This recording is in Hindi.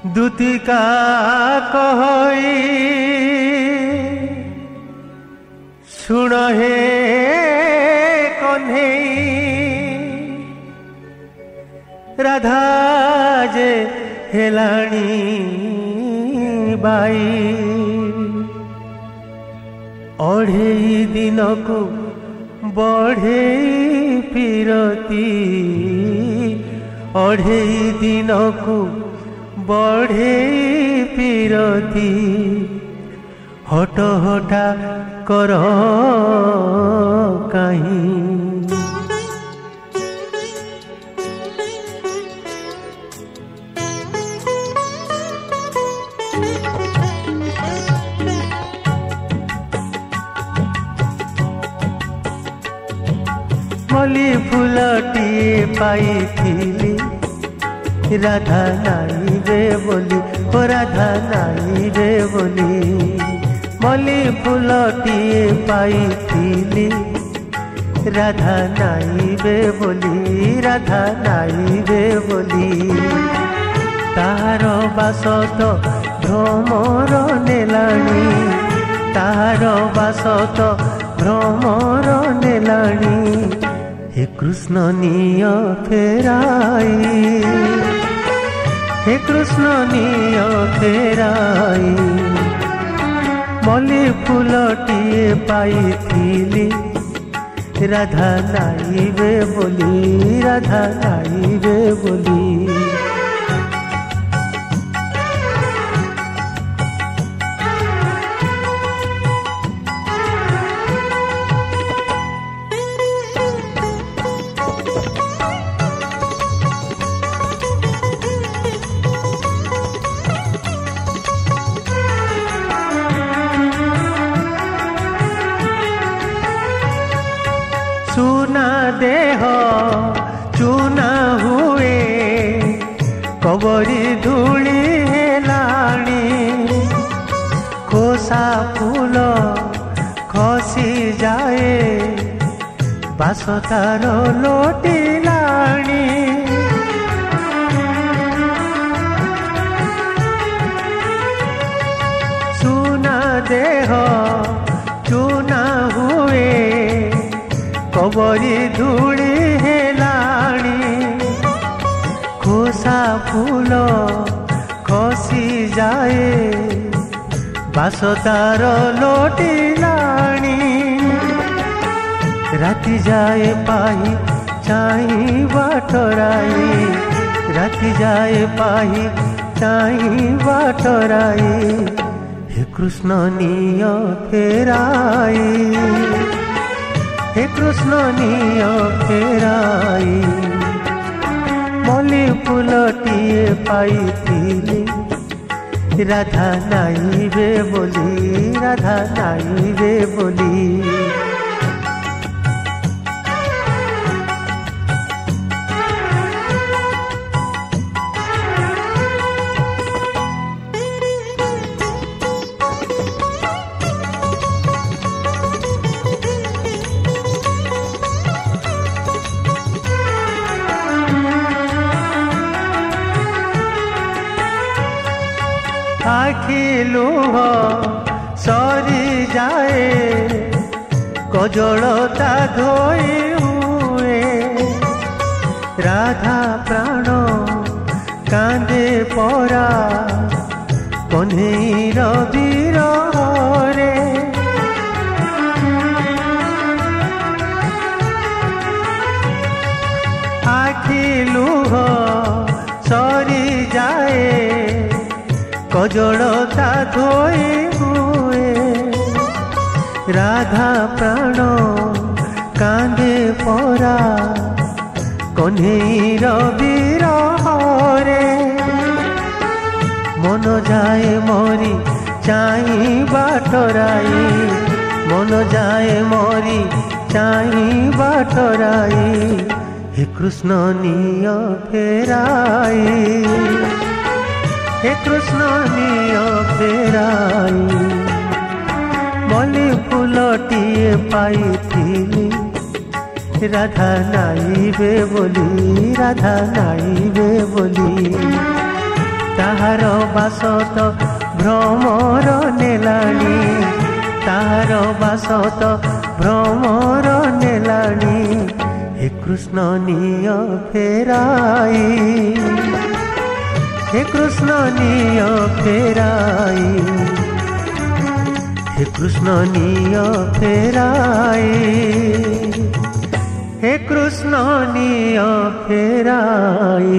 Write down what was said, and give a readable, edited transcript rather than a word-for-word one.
दुतिका कहई सुन हे कन्हई राधा जे हेलाणी बाई अढ़ेई दिन को बढ़े फिरती अढ़ेई दिन को बढ़े फिरती हट हटा कर कहीं मली फूलटिए पाई राधा नाई रे बोली ओ राधा नाई रे बोली मली फूलटिए पाई राधा नाई रे बोली राधा नाई रे बोली तार बास तो भ्रमर नेलाणी तार बास तो भ्रमर नेलाणी हे कृष्ण निय फेराई हे कृष्ण निय फेराई मली फूलटिए पाई राधा नाई रे बोली राधा नाई रे बोली चूना देह चूना हुए कबरी धूली हेलाणी खोसा फूल खसी जाए बास तार लोटिलाणी चूना देह चूना हुए कबरी धूली हेलाणी खोसा फूल खसी जाए बास तार लोटिलाणी राति जाए पाही चाई बाटराई राति जाए पाही चाई बाटराई हे कृष्ण निय फेराई हे कृष्ण निय फेराई मली फूलटिए पाई राधा नाई रे बोली राधा नाई रे बोली आखि लुह सरी जाए कजलता धोई हुए राधा प्राण कांदे परा कन्हैर विरहरे आखि लुह सरी जाए कजलता धोई हुए राधा प्राण कांदे परा कन्हैर विरहरे मन जाए मरी चाई बाटराई मन जाए मरी चाई बाटराई हे कृष्ण निय फेराई हे कृष्ण निय फेराई मली फूलटिए पाई राधा नाई वे बोली राधा नाई वे बोली ताहार बास तो भ्रमर नेलाणी ताहार बास तो भ्रमर नेलाणी हे कृष्ण निय फेराई हे कृष्ण निय फेराई हे कृष्ण निय फेराई हे कृष्ण निय फेराई।